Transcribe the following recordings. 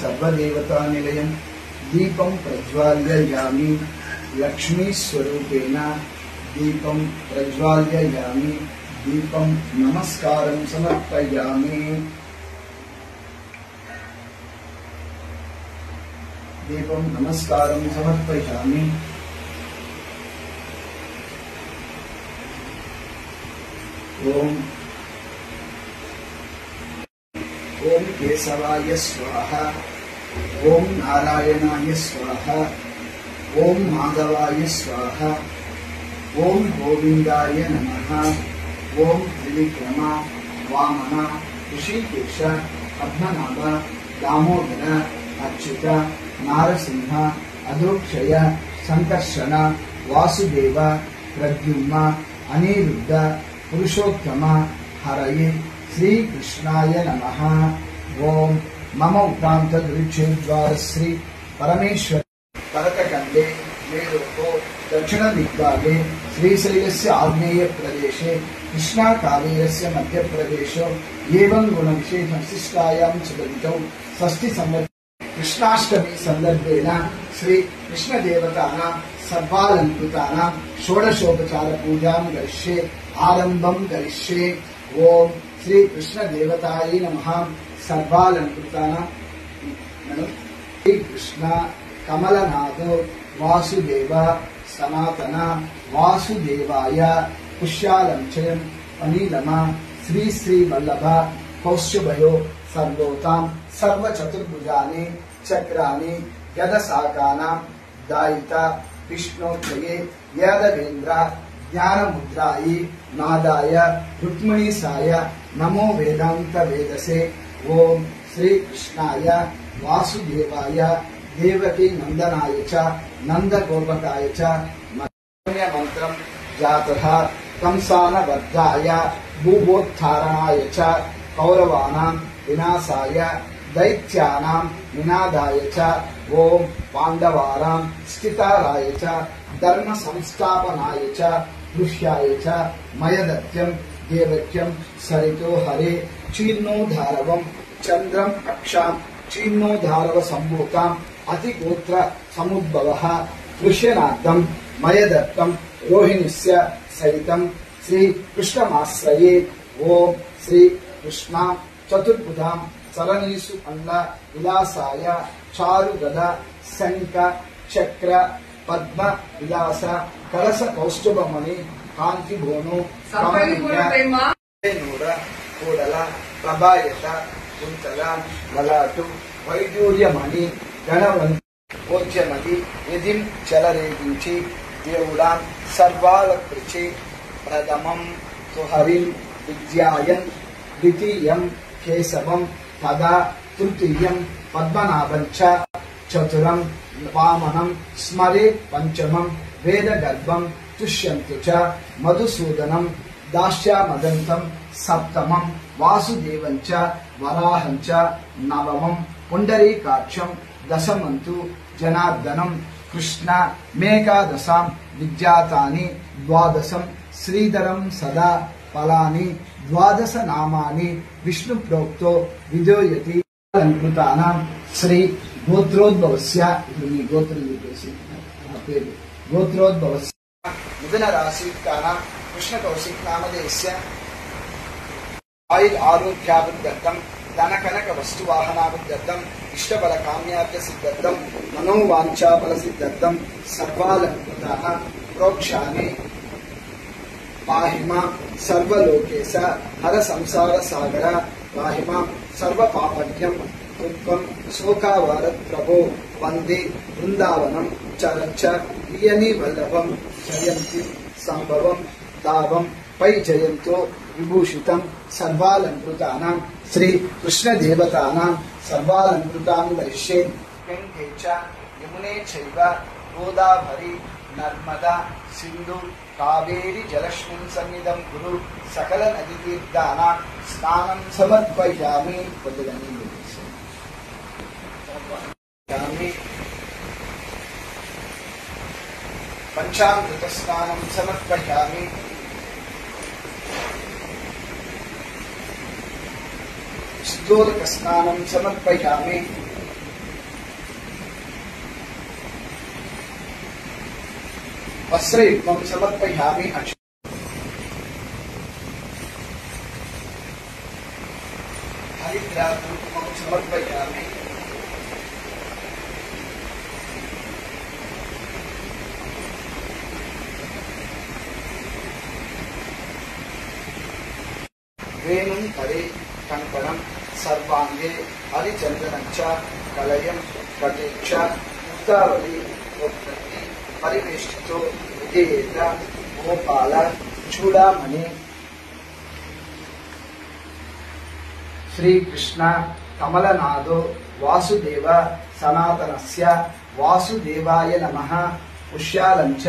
सर्वदेवता निलयं दीपं प्रज्वाल्ययामि लक्ष्मी स्वरूपेण दीपं प्रज्वाल्ययामि दीपं नमस्कारं समर्पयामि दीपं नमस्कारं समर्पयामि ओम केशवाय स्वाहा ओम नारायणाय स्वाहा ओम माधवाय स्वाहा ओम गोविंदाय नमः ओम त्रिविक्रम वामन ऋषिकेश पद्मनाभ दामोदर अच्युत नारसिंह अधोक्षय संकर्षण वासुदेव प्रद्युम्न अनिरुद्ध पुरुषोत्तम हरये श्री कृष्णाय नमः। ओम मम उक्रांत दुरिच्छेद्वार श्री परमेश्वर भरतखंडे मेरुको दक्षिण दिग्भागे श्रीशैलस्य आग्नेय प्रदेशे कृष्णा कावेरस्य मध्य प्रदेशो एवं गुण विशेष विशिष्टायां चतुर्थौ षष्ठी संवत्सरे कृष्णाष्टमी संदर्भेन श्री कृष्ण देवतानां सर्वालंकृतानां षोडशोपचार पूजां करिष्ये आरंभं करिष्ये। ओम श्री कृष्ण देवताय नमः। सर्वालंकृतानां श्री कृष्ण कमलनाथो वासुदेव सनातन वासुदेवाय पुष्यालंचयं अनिलम श्री श्री वल्लभ कौस्तुभयो सर्वोतां सर्वचतुर्भुजानि चक्राणि गदशाकानां दायिता विष्णोक्षये यादवेन्द्र ज्ञानमुद्रायै नादाय रुक्मिणीसाय नमो वेदांत वेदसे। ओम श्री कृष्णाय वासुदेवाय देवकी नंदनाय च नंदगोपकाय च मंत्रं जातः कंसानवर्धाय भूभोत्थारणाय च कौरवाणां विनाशाय दैत्यानां विनादाय च ओम पांडवानां स्थिताराय च धर्म संस्थापनाय च दृश्याय च मयदत्यं देवक्यं सरितो हरे चीर्णोधारवं चंद्रम अक्षां चीर्णोधारव संभूतां अतिगोत्र समुद्भवः कृष्णार्थं मयदत्तं रोहिणीस्य सहितं श्री कृष्णमाश्रये। ओम श्री कृष्ण चतुर्भुजां चरणीषु अण्ड विलासाय चारुगदा शंख चक्र पद्म विलास कलश कौस्तुभमणि कांति भोनु नूर कूडल प्रभायत कुंतल ललाटु वैडूर्यमणि गणवंत ओज्यमति यदिं चलरेगिंचि देवुडां सर्वालकृचि प्रथमं तुहरिं विद्यायन् द्वितीयं केशवं तदा तृतीयं पद्मनाभं च चतुरं वामनं स्मरे पंचमं वेदगर्भं तुष्यन्तु च मधुसूदनं दास्यामदन्तं सप्तमं वासुदेवं च वराहं च नवमं पुण्डरीकाक्षं दशमन्तु जनार्दनं कृष्ण मेकादशां विद्यातानि द्वादशं श्रीधरं सदा फलानि द्वादश नामानि विष्णु प्रोक्तो विदोयति। अलंकृतानां श्री गोत्रोद्भवस्य गोत्रोद्भवस्य मिथुन राशिकानां कृष्ण कौशिक नामधेयस्य आयुर् आरोग्याभिवृद्ध्यर्थं धन कनक वस्तु वाहनाभिवृद्ध्यर्थं इष्टफल काम्यार्थ सिद्ध्यर्थं मनोवांछाफल सिद्ध्यर्थं सर्वालंकृताः प्रोक्षामि पाहि मां सर्वलोकेश हर संसार सागर पाहि मां सर्वपापज्ञं दुःखं शोकावारत प्रभो वंदे वृंदावनं चरच्च प्रियनी वल्लभं जयन्ति संभवं तावं पै जयन्तो विभूषितं सर्वालंकृतानां श्री कृष्ण देवतानां सर्वालंकृतां दर्शे गंगे च यमुने चैव गोदावरी नर्मदा सिंधु कावेरी जलस्मिन् सन्निधं गुरु सकल नदी तीर्थानां स्नानं समर्पयामि। పంచామృతస్నానం సమర్పయామి. स्तोलक स्नानं समर्पयामि. वस्त्रयुग्मं समर्पयामि. हरिद्राकुङ्कुमं समर्पयामि. वेणुं करे कंकणं सर्वांगे हरिचंदनं च कलयं कटे च मुक्तावली गोपति परिवेष्टितो विधेयेत गोपाल चूड़ामणि. श्री कृष्ण कमलनादो वासुदेव सनातनस्य वासुदेवाय नमः. पुष्यालं च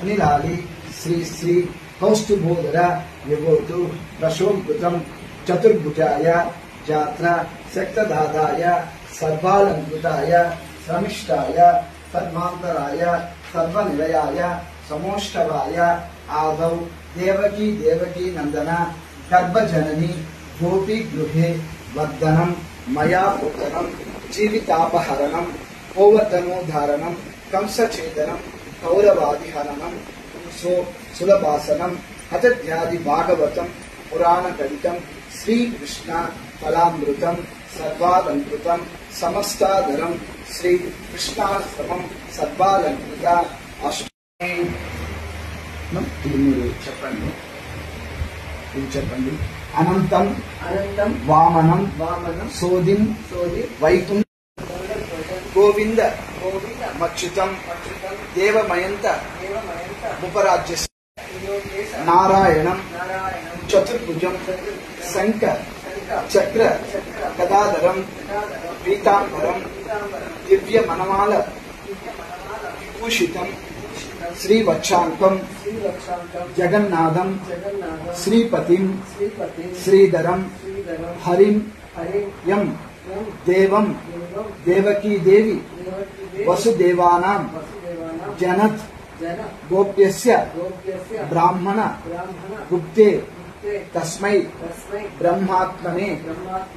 अनिलाली श्री श्री कौस्तुभोदर विभूतु रसोमृतं चतुर्भुजाय जात्र शक्तदादाय सर्वालंकृताय श्रमिष्ठाय सर्वांतराय सर्वनिलयाय समोष्टवाय आदौ देवकी देवकी नंदन गर्भजननी गोपी गृहे वर्धनं मया पूतनं जीवितापहरणं गोवर्धनोद्धारणं कंसछेदनं कौरवादिहरणं सुलभासनं हतध्यादि भागवतं पुराणकलितं श्रीकृष्ण फलामृतं सर्वालंकृतं समस्ताधरं श्रीकृष्णाश्रमं सर्वालंकृत अष्टमी. చెప్పండి. అనంతం వామనం సోదిం వైకుంఠ గోవింద మచ్యుతం దేవమయంత ఉపరాజ్య నారాయణం చతుర్భుజం శంఖ చక్ర గదాధరం పీతాంబరం దివ్య మనమాల విభూషితం శ్రీవక్షాంకం జగన్నాథం శ్రీపతిం శ్రీధరం హరిం యం దేవం దేవకీ దేవి వసుదేవానాం జనత్ గోప్యస్య బ్రాహ్మణ గుప్తే తస్మై బ్రహ్మాత్మనే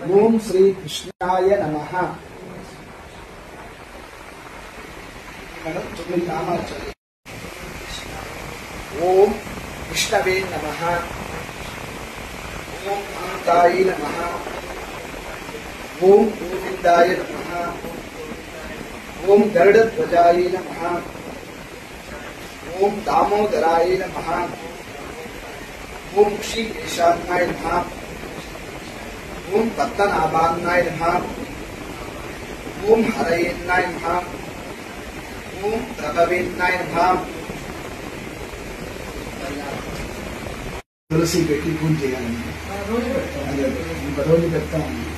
ఓం శ్రీ కృష్ణాయ నమః. ఓం విష్ణవే నమః. ఓం అనంతాయ నమః. ఓం గోవిందాయ నమః. ఓం గరుడధ్వజాయ నమః. ఓం దామోదరాయ నమః. ఓం శ్రీకేశాయ నమః. ఓం పద్మనాభాయ నమః. ఓం హరయేన్నాయ నమః. ఓం ప్రభవేన్నాయ నమః. తులసి పెట్టి పూజ చేయాలండి. ఇంకా రోజు పెడతాను.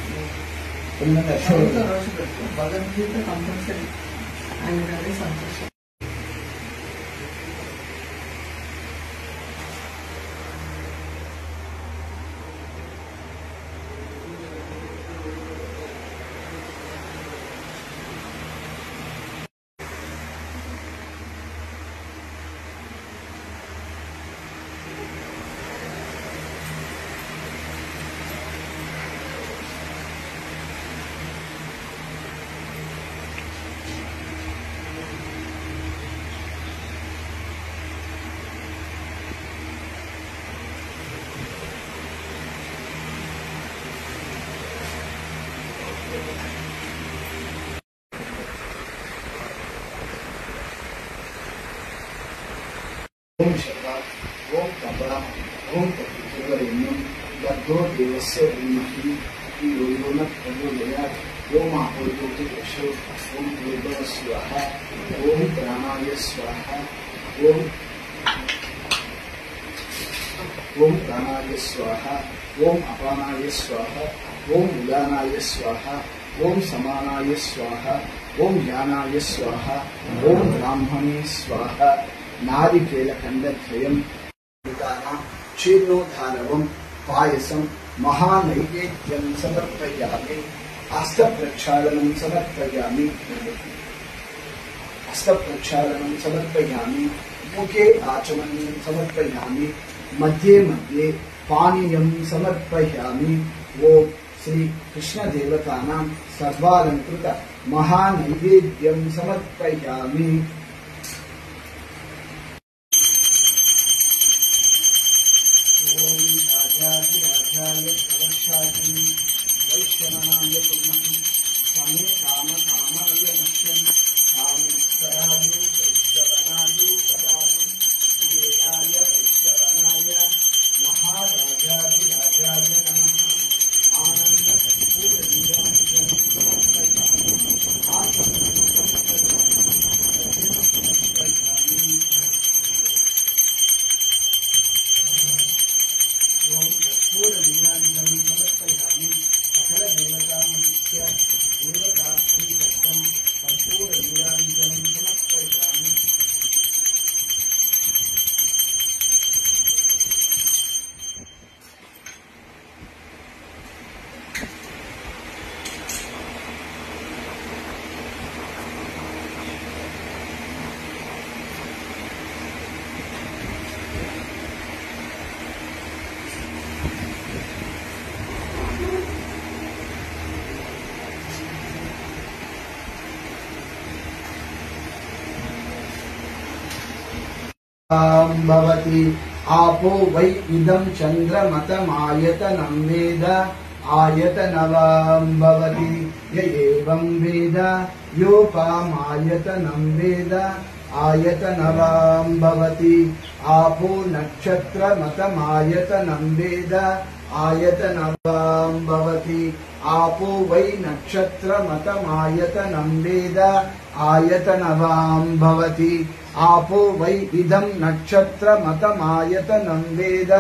భగవద్గీత కంపల్సరీ ఆయన సంతోషం. ఓం శర్వ ఓం కపడ ఓం కపివరేణ్యం గర్భో దేవస్య ధీమహి ధియో యో న ప్రచోదయాత్. ఓం ఆపోజ్యోతి యశో ఓం భూర్భువః స్వాహ. ఓం ప్రాణాయ స్వాహ. ఓం ప్రాణాయ స్వాహ. ఓం అపానాయ స్వాహ. ఓం ఉదానాయ స్వాహ. ఓం సమానాయ స్వాహ. ఓం జ్ఞానాయ స్వాహ. ఓం బ్రాహ్మణే స్వాహ. నారికేళఖండద్వయం క్షీర్ణోధారవం పాయసం మహానైవేద్యం సమర్పయామి. హస్తప్రక్షాళనం సమర్పయామి. हस्तप्रक्षालनं समर्पयामि, मुखे आचमनीयं समर्पयामि, मध्ये मध्ये पानीयं समर्पयामि। ओम श्री कृष्ण देवतानां सर्वालंकृत महानैवेद्यं समर्पयामि। ओम राजाधिराजाय प्रवक्षाय वैश्वनाय कुर्मः स्वामी कामकामाय नश्यं कामेश्वराय वैश्वनाय कदातु कुबेराय वैश्वनाय महाराजाधिराजाय नमः। आनंद कर्पूर नीराजनं समर्पयामि। ओम कर्पूर नीराजनं समर्पयामि। सकल देवतामनुष्य देवता प्रीतम कर्पूर नीराजनं समर्पयामि। भवति आपो वै इदं चन्द्रमतमायतनं वेद आयतनवां भवति य एवं वेद योपामायतनं वेद आयतनवां भवति। आपो नक्षत्रमतमायतनं वेद आयतनवां भवति। आपो वै नक्षत्रमतमायतनं वेद आयतनवां भवति। आपो वै इदं नक्षत्रमतमायतनं वेद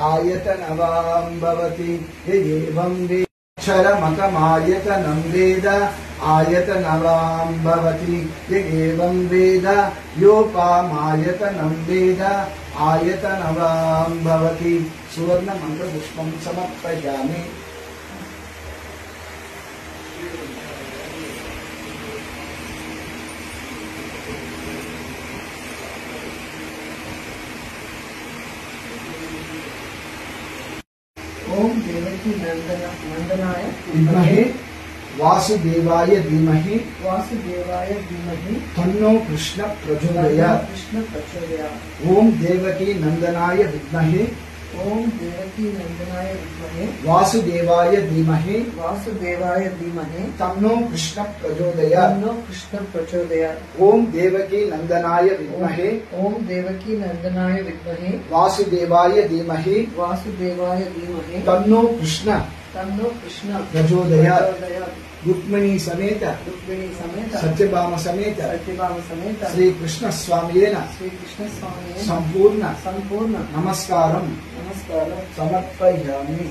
आयतनवां भवति एवं वेक्षरमतमायतनं वेद आयतनवां भवति एवं वेद योपामायतनं वेद आयतनवां भवति। सुवर्णमन्त्रपुष्पं समर्पयामि। ओम देवकी नंदनाय विद्महे वासुदेवाय धीमहि तन्नो कृष्ण प्रचोदयात्। ओम देवकी नंदनाय विद्महे वासुदेवाय धीमहि तन्नो कृष्ण प्रचोदयात्। ओम देवकी नंदनाय विद्महे वासुदेवाय धीमहि तन्नो कृष्ण प्रचोदयात्। रुक्मिणी समेत सत्यभामा समेत श्री कृष्ण स्वामियेन संपूर्ण नमस्कारं समर्पयामि।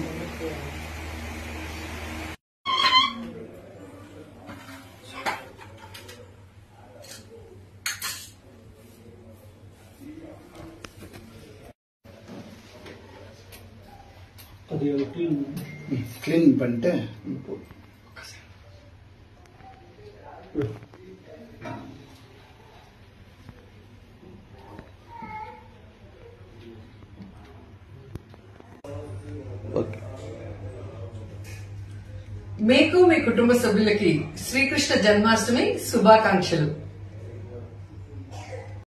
क्लीन பண்ணிட்டு మీకు మీ కుటుంబ సభ్యులకి శ్రీకృష్ణ జన్మాష్టమి శుభాకాంక్షలు।